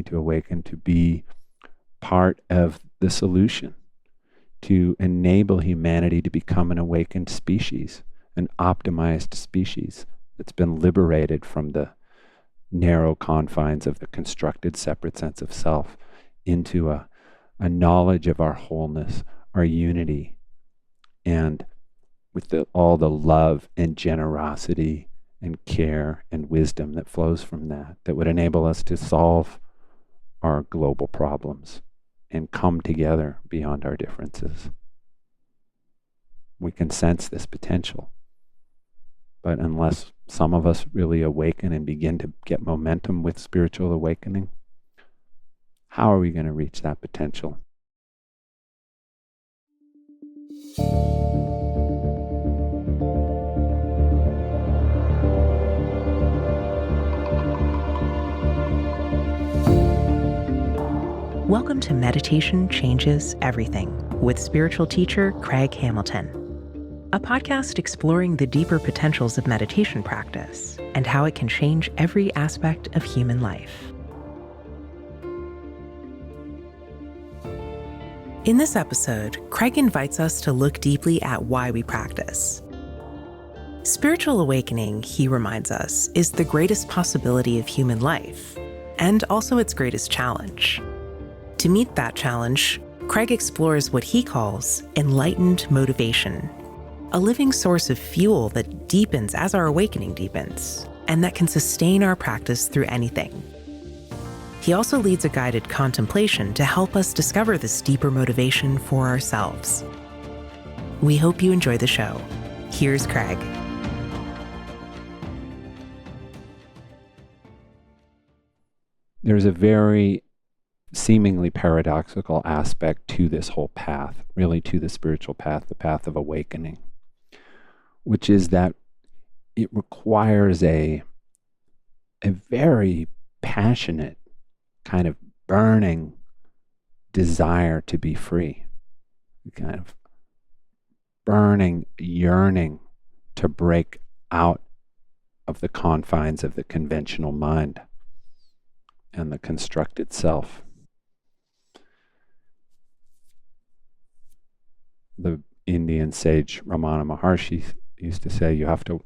humanity to awaken, to be part of the solution, to enable humanity to become an awakened species, an optimized species that's been liberated from the narrow confines of the constructed separate sense of self into a knowledge of our wholeness, our unity, and with all the love and generosity and care and wisdom that flows from that, that would enable us to solve our global problems and come together beyond our differences. We can sense this potential, but unless some of us really awaken and begin to get momentum with spiritual awakening, how are we going to reach that potential? Welcome to Meditation Changes Everything with spiritual teacher Craig Hamilton, a podcast exploring the deeper potentials of meditation practice and how it can change every aspect of human life. In this episode, Craig invites us to look deeply at why we practice. Spiritual awakening, he reminds us, is the greatest possibility of human life, and also its greatest challenge. To meet that challenge, Craig explores what he calls enlightened motivation, a living source of fuel that deepens as our awakening deepens, and that can sustain our practice through anything. He also leads a guided contemplation to help us discover this deeper motivation for ourselves. We hope you enjoy the show. Here's Craig. There's a very seemingly paradoxical aspect to this whole path, really to the spiritual path, the path of awakening, which is that it requires a very passionate, kind of burning desire to be free, kind of burning yearning to break out of the confines of the conventional mind and the constructed self. The Indian sage Ramana Maharshi used to say, you have to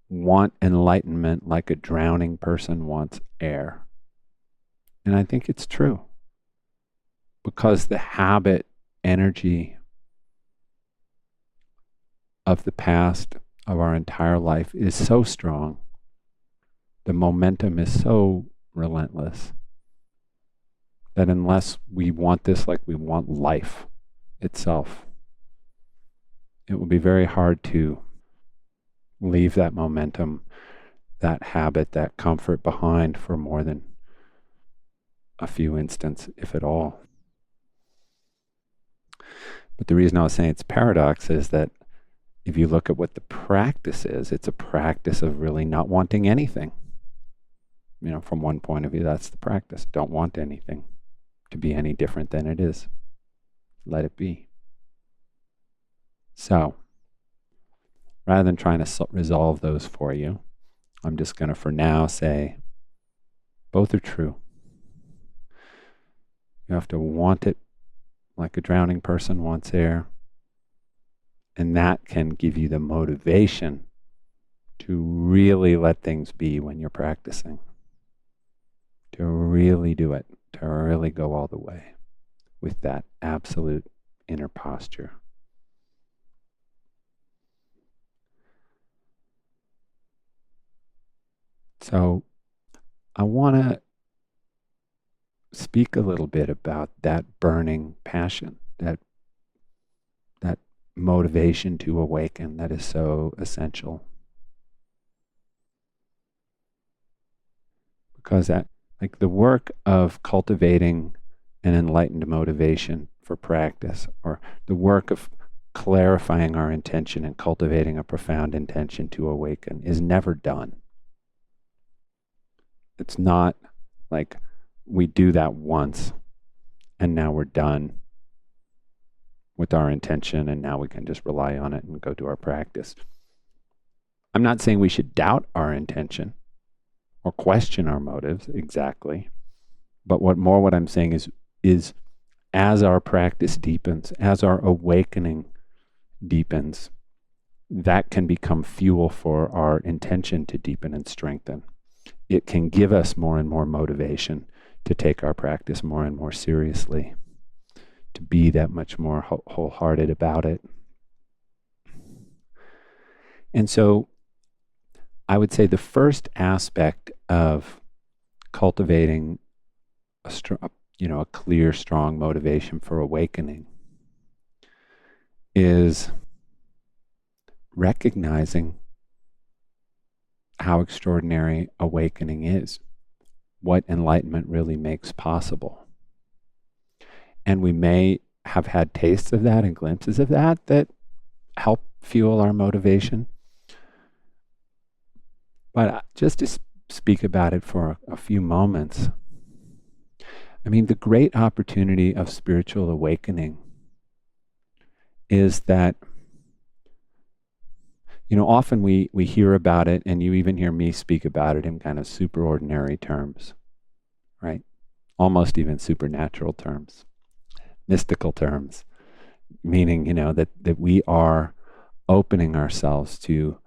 want enlightenment like a drowning person wants air. And I think it's true, because the habit energy of the past, of our entire life, is so strong. The momentum is so relentless that unless we want this like we want life itself, it will be very hard to leave that momentum, that habit, that comfort behind for more than a few instants, if at all. But the reason I was saying it's paradox is that if you look at what the practice is, it's a practice of really not wanting anything. You know, from one point of view, that's the practice. Don't want anything to be any different than it is. Let it be. So, rather than trying to resolve those for you, I'm just going to, for now, say both are true. You have to want it like a drowning person wants air, and that can give you the motivation to really let things be when you're practicing, to really do it, to really go all the way with that absolute inner posture. So I want to speak a little bit about that burning passion, that motivation to awaken that is so essential. Because that, like, the work of cultivating an enlightened motivation for practice, or the work of clarifying our intention and cultivating a profound intention to awaken, is never done. It's not like we do that once and now we're done with our intention and now we can just rely on it and go do our practice. I'm not saying we should doubt our intention or question our motives exactly, But what I'm saying is as our practice deepens, as our awakening deepens, that can become fuel for our intention to deepen and strengthen. It can give us more and more motivation to take our practice more and more seriously, to be that much more wholehearted about it. And so I would say the first aspect of cultivating a clear, strong motivation for awakening is recognizing how extraordinary awakening is, what enlightenment really makes possible. And we may have had tastes of that and glimpses of that help fuel our motivation. But just to speak about it for a few moments, I mean, the great opportunity of spiritual awakening is that, often we hear about it, and you even hear me speak about it in kind of superordinary terms, right? Almost even supernatural terms, mystical terms, meaning, that we are opening ourselves to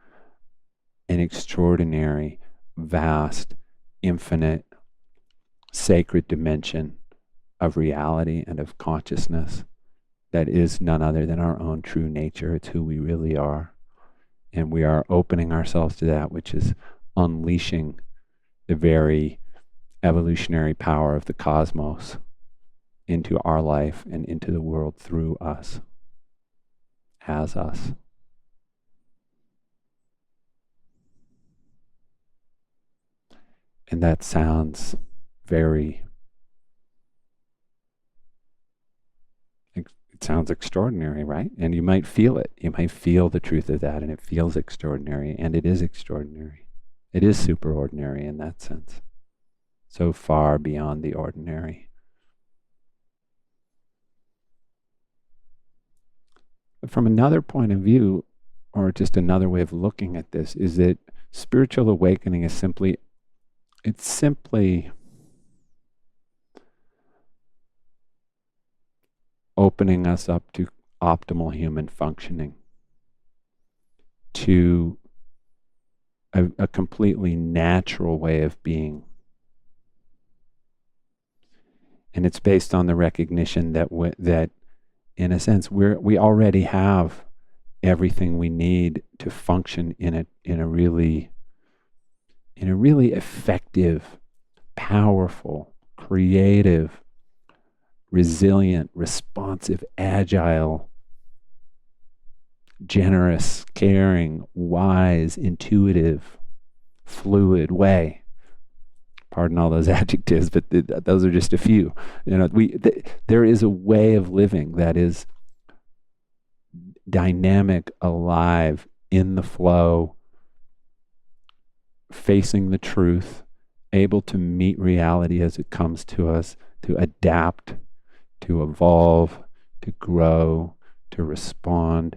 an extraordinary, vast, infinite, sacred dimension of reality and of consciousness that is none other than our own true nature. It's who we really are. And we are opening ourselves to that, which is unleashing the very evolutionary power of the cosmos into our life and into the world through us, as us. And that sounds it sounds extraordinary, right? And you might feel it. You might feel the truth of that, and it feels extraordinary, and it is extraordinary. It is superordinary in that sense. So far beyond the ordinary. But from another point of view, or just another way of looking at this, is that spiritual awakening is simply opening us up to optimal human functioning, to a completely natural way of being. And it's based on the recognition that in a sense, we already have everything we need to function in a really effective, powerful, creative, resilient, responsive, agile, generous, caring, wise, intuitive, fluid way. Pardon all those adjectives, but those are just a few. There is a way of living that is dynamic, alive, in the flow, facing the truth, able to meet reality as it comes to us, to adapt, to evolve, to grow, to respond,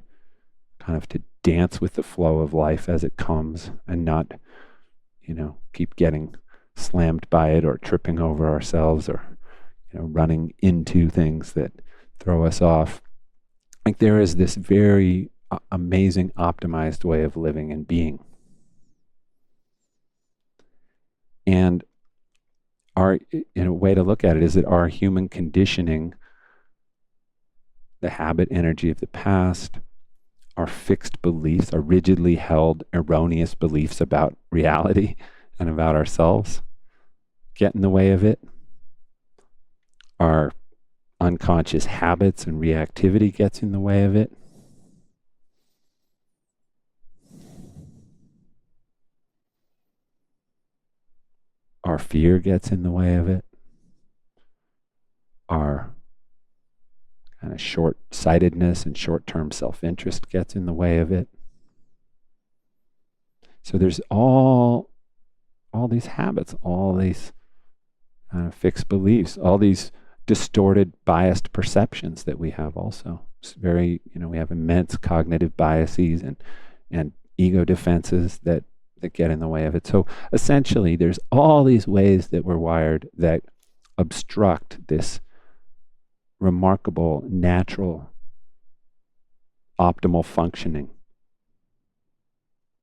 kind of to dance with the flow of life as it comes, and not, keep getting slammed by it or tripping over ourselves or, running into things that throw us off. Like there is this very amazing optimized way of living and being. And a way to look at it is that our human conditioning, the habit energy of the past, our fixed beliefs, our rigidly held erroneous beliefs about reality and about ourselves, get in the way of it. Our unconscious habits and reactivity gets in the way of it. Our fear gets in the way of it. Our kind of short-sightedness and short-term self-interest gets in the way of it. So there's all these habits, all these kind of fixed beliefs, all these distorted, biased perceptions that we have also. It's very, we have immense cognitive biases and ego defenses that get in the way of it. So essentially, there's all these ways that we're wired that obstruct this remarkable, natural, optimal functioning.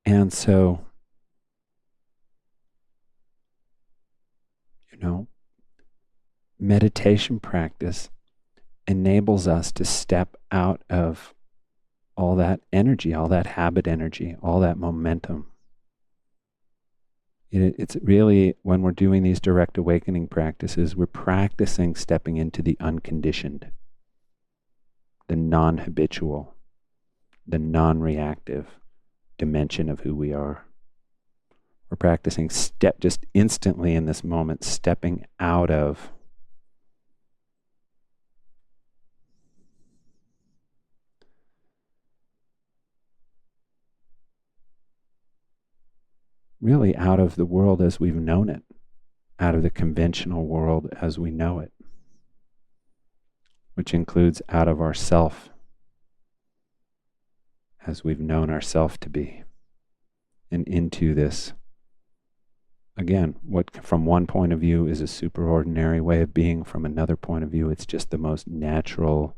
And so, meditation practice enables us to step out of all that energy, all that habit energy, all that momentum. It's really, when we're doing these direct awakening practices, we're practicing stepping into the unconditioned, the non-habitual, the non-reactive dimension of who we are. We're practicing just instantly in this moment, stepping out of really out of the world as we've known it, out of the conventional world as we know it, which includes out of ourself as we've known ourself to be, and into this, again, what from one point of view is a superordinary way of being, from another point of view, it's just the most natural,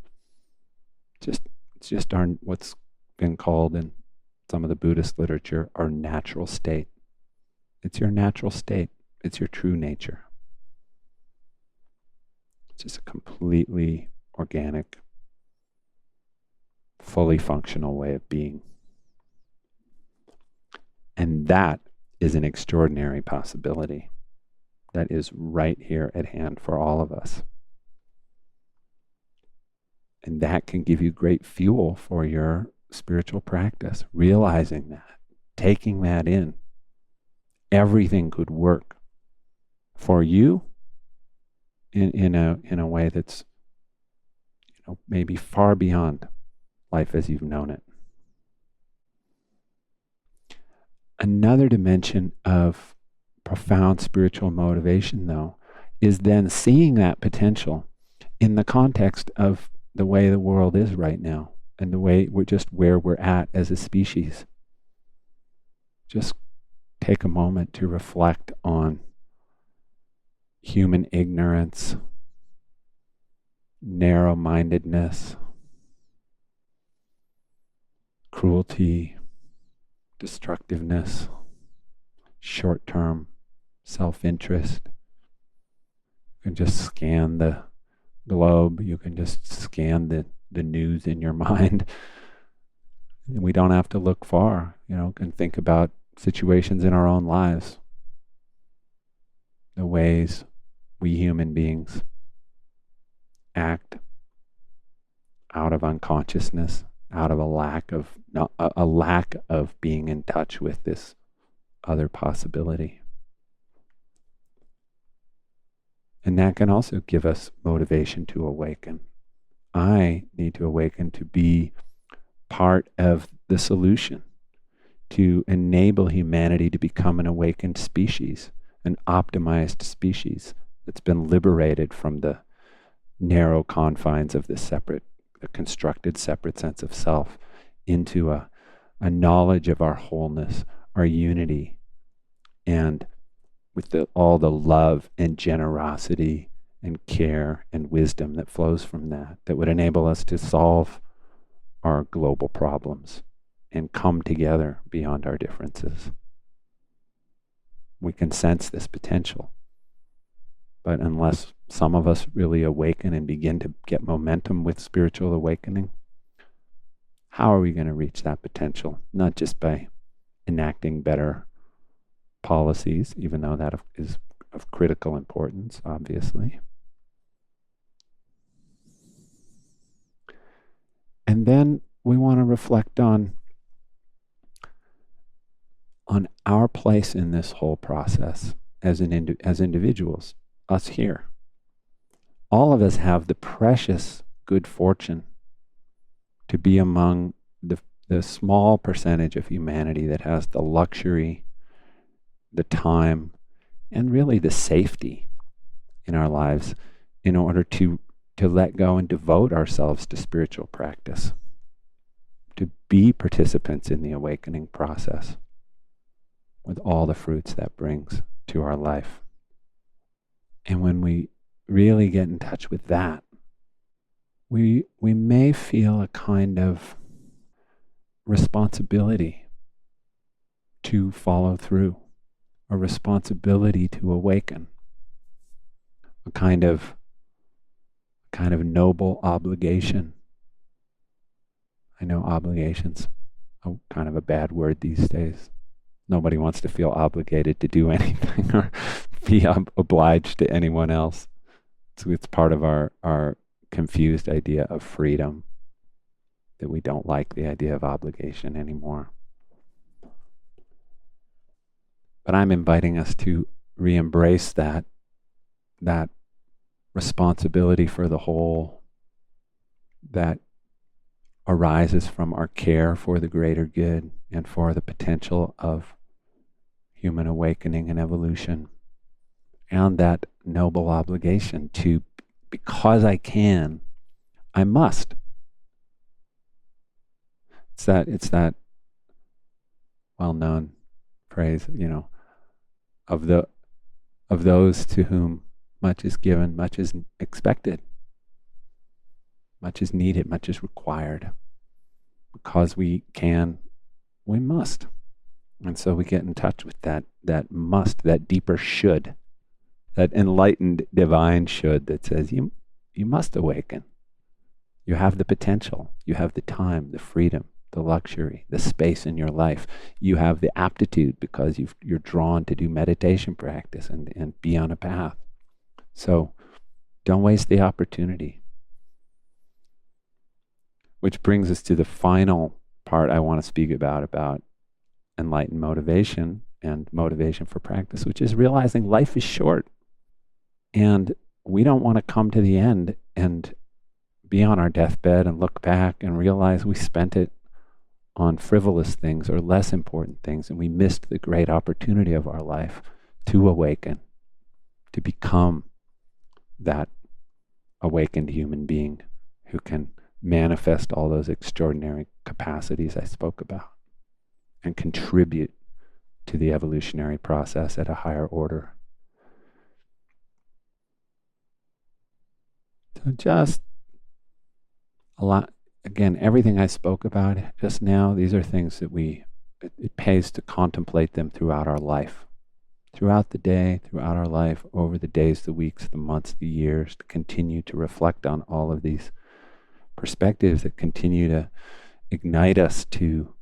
it's just our, what's been called in some of the Buddhist literature, our natural state. It's your natural state. It's your true nature. It's just a completely organic, fully functional way of being. And that is an extraordinary possibility that is right here at hand for all of us. And that can give you great fuel for your spiritual practice, realizing that, taking that in. Everything could work for you in a way that's maybe far beyond life as you've known it. Another dimension of profound spiritual motivation, though, is then seeing that potential in the context of the way the world is right now, and the way we're just where we're at as a species. Just take a moment to reflect on human ignorance, narrow-mindedness, cruelty, destructiveness, short-term self-interest. You can just scan the globe. You can just scan the news in your mind. And we don't have to look far. Can think about situations in our own lives, the ways we human beings act out of unconsciousness, out of a lack of being in touch with this other possibility. And that can also give us motivation to awaken. I need to awaken to be part of the solution, to enable humanity to become an awakened species, an optimized species that's been liberated from the narrow confines of the constructed separate sense of self, into a knowledge of our wholeness, our unity, and with all the love and generosity and care and wisdom that flows from that would enable us to solve our global problems and come together beyond our differences. We can sense this potential, but unless some of us really awaken and begin to get momentum with spiritual awakening, how are we going to reach that potential? Not just by enacting better policies, even though that is of critical importance, obviously. And then we want to reflect on our place in this whole process as individuals, us here. All of us have the precious good fortune to be among the small percentage of humanity that has the luxury, the time, and really the safety in our lives in order to let go and devote ourselves to spiritual practice, to be participants in the awakening process with all the fruits that brings to our life. And when we really get in touch with that, we may feel a kind of responsibility to follow through, a responsibility to awaken, a kind of noble obligation. I know obligation's kind of a bad word these days. Nobody wants to feel obligated to do anything or be obliged to anyone else. So it's part of our confused idea of freedom, that we don't like the idea of obligation anymore. But I'm inviting us to re-embrace that responsibility for the whole that arises from our care for the greater good and for the potential of human awakening and evolution, and that noble obligation to, because I can, I must. It's that well-known phrase, of those to whom much is given, much is expected, much is needed, much is required. Because we can, we must. And so we get in touch with that must, that deeper should, that enlightened divine should that says you must awaken. You have the potential, you have the time, the freedom, the luxury, the space in your life. You have the aptitude because you're drawn to do meditation practice and be on a path. So don't waste the opportunity. Which brings us to the final part I want to speak about enlightened motivation and motivation for practice, which is realizing life is short. And we don't want to come to the end and be on our deathbed and look back and realize we spent it on frivolous things or less important things, and we missed the great opportunity of our life to awaken, to become that awakened human being who can manifest all those extraordinary capacities I spoke about and contribute to the evolutionary process at a higher order. So just a lot, again, everything I spoke about just now, these are things that it pays to contemplate them throughout our life, throughout the day, throughout our life, over the days, the weeks, the months, the years, to continue to reflect on all of these perspectives that continue to ignite us to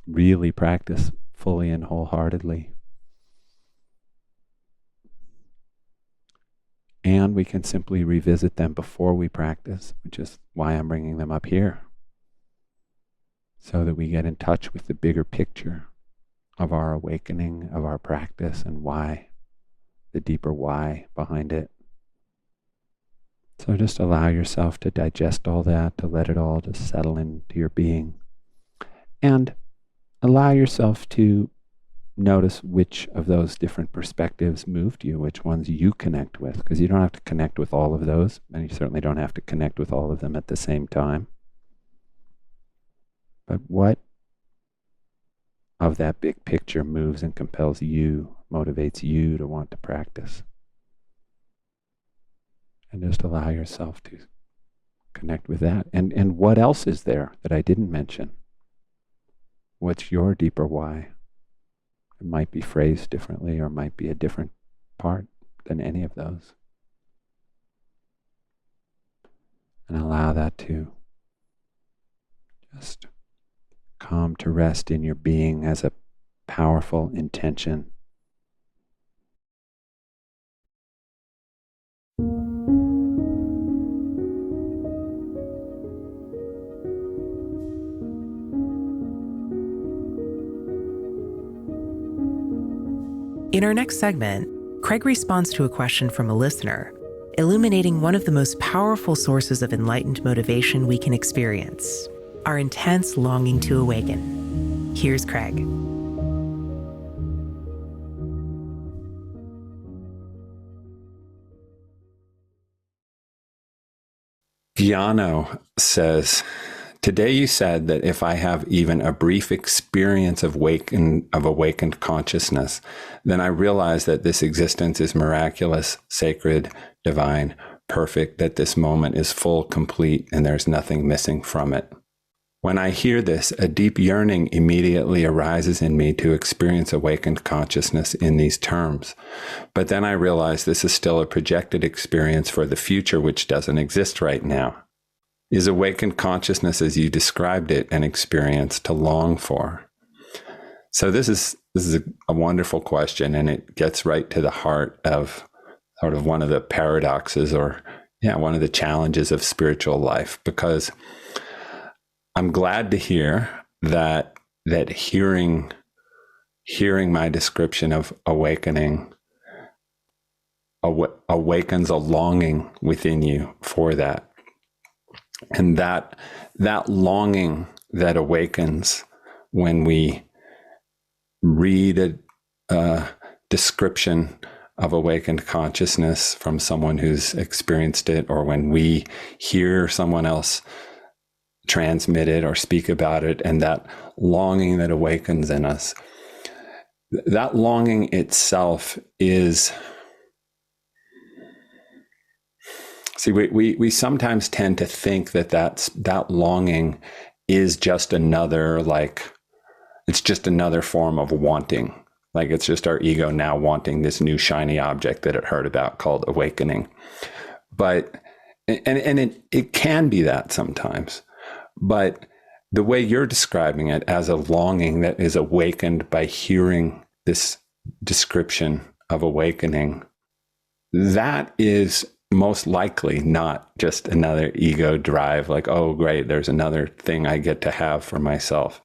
really practice fully and wholeheartedly. And we can simply revisit them before we practice, which is why I'm bringing them up here, so that we get in touch with the bigger picture of our awakening, of our practice, and why, the deeper why behind it. So just allow yourself to digest all that, to let it all just settle into your being. And allow yourself to notice which of those different perspectives moved you, which ones you connect with, because you don't have to connect with all of those, and you certainly don't have to connect with all of them at the same time. But what of that big picture moves and compels you, motivates you to want to practice? And just allow yourself to connect with that. And what else is there that I didn't mention? What's your deeper why? It might be phrased differently or might be a different part than any of those. And allow that to just come to rest in your being as a powerful intention. In our next segment, Craig responds to a question from a listener, illuminating one of the most powerful sources of enlightened motivation we can experience, our intense longing to awaken. Here's Craig. Giano says, Today you said that if I have even a brief experience of awakened consciousness, then I realize that this existence is miraculous, sacred, divine, perfect, that this moment is full, complete, and there's nothing missing from it. When I hear this, a deep yearning immediately arises in me to experience awakened consciousness in these terms. But then I realize this is still a projected experience for the future, which doesn't exist right now. Is awakened consciousness, as you described it, an experience to long for? So this is a wonderful question, and it gets right to the heart of sort of one of the paradoxes, or one of the challenges of spiritual life, because I'm glad to hear that hearing my description of awakening awakens a longing within you for that. And that longing that awakens when we read a description of awakened consciousness from someone who's experienced it, or when we hear someone else transmit it or speak about it, and that longing that awakens in us, that longing itself is... See, we sometimes tend to think that longing is just another, it's just another form of wanting. Like it's just our ego now wanting this new shiny object that it heard about called awakening. But, and it can be that sometimes, but the way you're describing it as a longing that is awakened by hearing this description of awakening, that is most likely not just another ego drive, like, oh, great, there's another thing I get to have for myself.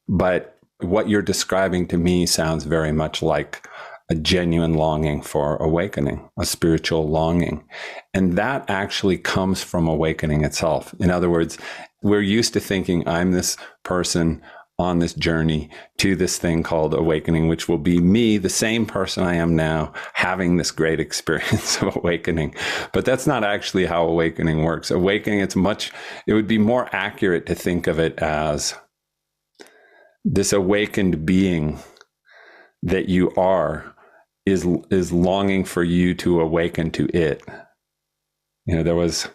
But what you're describing to me sounds very much like a genuine longing for awakening, a spiritual longing. And that actually comes from awakening itself. In other words, we're used to thinking I'm this person on this journey to this thing called awakening, which will be me, the same person I am now, having this great experience of awakening. But that's not actually how awakening works. Awakening, it would be more accurate to think of it as this awakened being that you are is longing for you to awaken to it. There was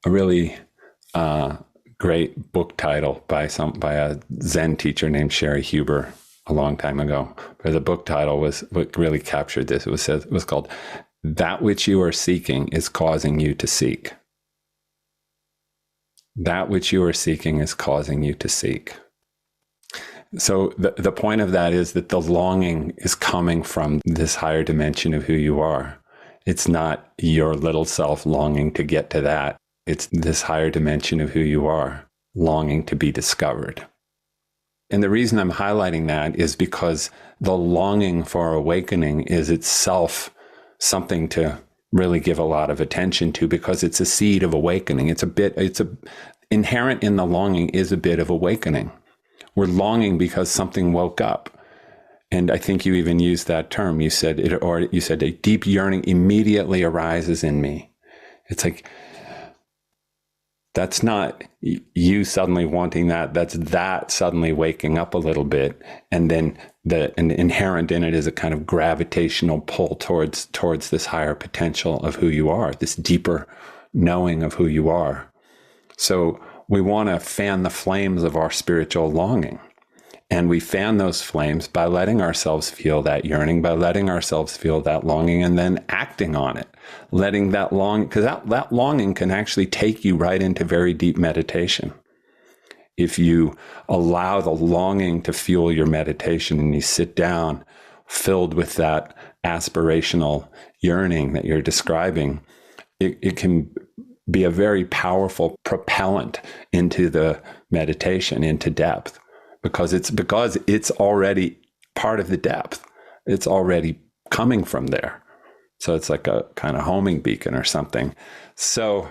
a really great book title by a Zen teacher named Sherry Huber a long time ago. But the book title was what really captured this. It was called "That Which You Are Seeking Is Causing You to Seek." That which you are seeking is causing you to seek. So the point of that is that the longing is coming from this higher dimension of who you are. It's not your little self longing to get to that. It's this higher dimension of who you are, longing to be discovered. And the reason I'm highlighting that is because the longing for awakening is itself something to really give a lot of attention to, because it's a seed of awakening. Inherent in the longing is a bit of awakening. We're longing because something woke up. And I think you even used that term. You said a deep yearning immediately arises in me. It's like, that's not you suddenly wanting that. That's that suddenly waking up a little bit. And then and inherent in it is a kind of gravitational pull towards this higher potential of who you are, this deeper knowing of who you are. So we want to fan the flames of our spiritual longing. And we fan those flames by letting ourselves feel that yearning, by letting ourselves feel that longing, and then acting on it. Letting that longing, because that longing can actually take you right into very deep meditation. If you allow the longing to fuel your meditation and you sit down filled with that aspirational yearning that you're describing, it can be a very powerful propellant into the meditation, into depth. Because it's already part of the depth. It's already coming from there. So it's like a kind of homing beacon or something. So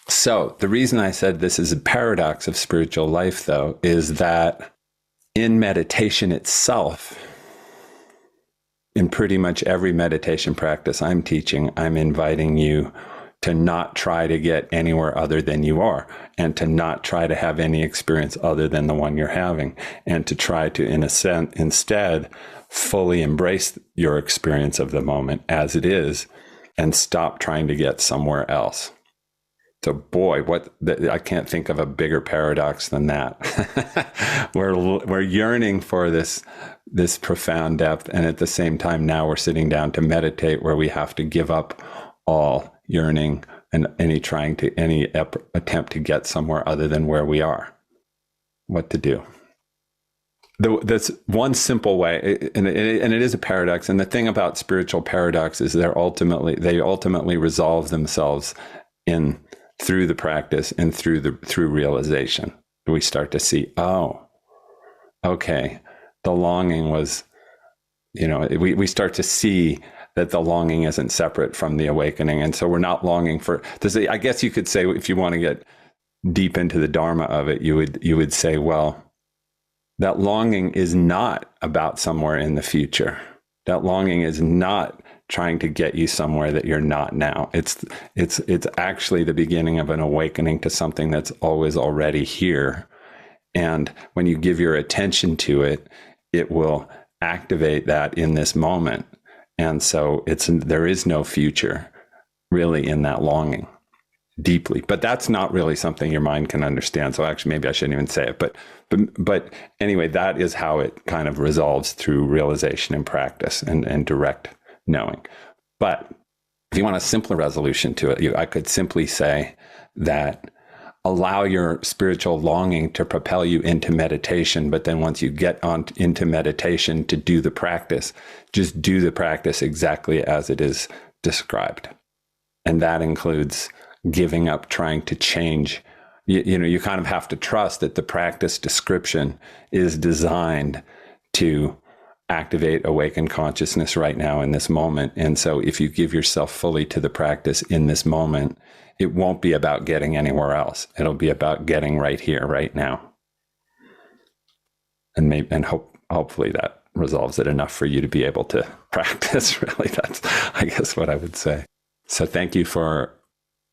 the reason I said this is a paradox of spiritual life, though, is that in meditation itself, in pretty much every meditation practice I'm teaching, I'm inviting you to not try to get anywhere other than you are, and to not try to have any experience other than the one you're having, and to try to, in a sense, instead fully embrace your experience of the moment as it is and stop trying to get somewhere else. So boy, I can't think of a bigger paradox than that. We're yearning for this profound depth, and at the same time now we're sitting down to meditate, where we have to give up all yearning and any attempt to get somewhere other than where we are. What to do? That's one simple way, and it is a paradox. And the thing about spiritual paradox is they ultimately resolve themselves through the practice and through realization. We start to see, oh, okay, the longing was, we start to see that the longing isn't separate from the awakening. And so we're not longing for this. I guess you could say, if you want to get deep into the dharma of it, you would say, well, that longing is not about somewhere in the future. That longing is not trying to get you somewhere that you're not now. It's actually the beginning of an awakening to something that's always already here. And when you give your attention to it, it will activate that in this moment. And so there is no future really in that longing deeply. But that's not really something your mind can understand. So actually, maybe I shouldn't even say it. But anyway, that is how it kind of resolves through realization and practice and direct knowing. But if you want a simpler resolution to it, I could simply say that allow your spiritual longing to propel you into meditation. But then once you get into meditation to do the practice, just do the practice exactly as it is described. And that includes giving up trying to change. You kind of have to trust that the practice description is designed to activate awakened consciousness right now in this moment. And so if you give yourself fully to the practice in this moment, it won't be about getting anywhere else. It'll be about getting right here, right now. And hopefully that resolves it enough for you to be able to practice. Really, that's, I guess, what I would say. So thank you for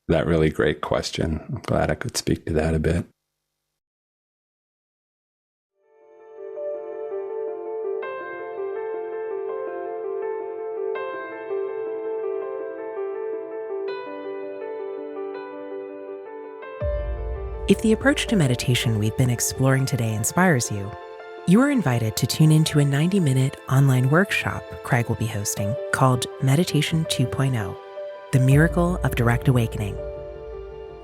that really great question. I'm glad I could speak to that a bit. If the approach to meditation we've been exploring today inspires you, you are invited to tune into a 90-minute online workshop Craig will be hosting called Meditation 2.0, The Miracle of Direct Awakening.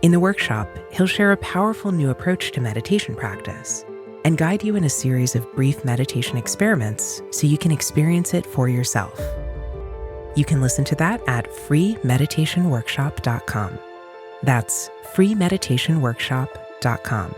In the workshop, he'll share a powerful new approach to meditation practice and guide you in a series of brief meditation experiments so you can experience it for yourself. You can listen to that at freemeditationworkshop.com. That's freemeditationworkshop.com.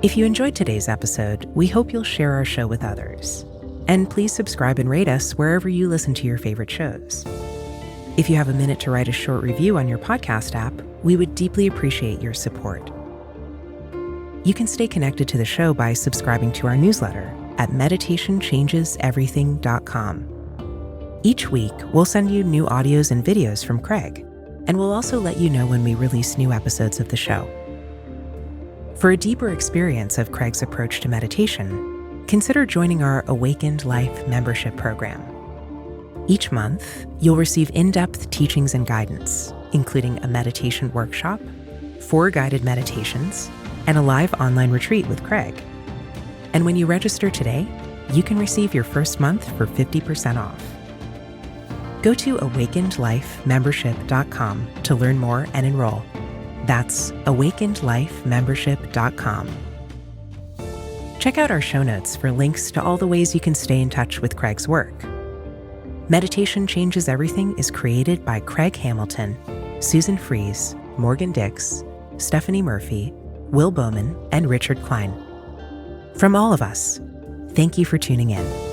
If you enjoyed today's episode, we hope you'll share our show with others. And please subscribe and rate us wherever you listen to your favorite shows. If you have a minute to write a short review on your podcast app, we would deeply appreciate your support. You can stay connected to the show by subscribing to our newsletter at meditationchangeseverything.com. Each week, we'll send you new audios and videos from Craig, and we'll also let you know when we release new episodes of the show. For a deeper experience of Craig's approach to meditation, consider joining our Awakened Life membership program. Each month, you'll receive in-depth teachings and guidance, including a meditation workshop, 4 guided meditations, and a live online retreat with Craig. And when you register today, you can receive your first month for 50% off. Go to awakenedlifemembership.com to learn more and enroll. That's awakenedlifemembership.com. Check out our show notes for links to all the ways you can stay in touch with Craig's work. Meditation Changes Everything is created by Craig Hamilton, Susan Fries, Morgan Dix, Stephanie Murphy, Will Bowman, and Richard Klein. From all of us, thank you for tuning in.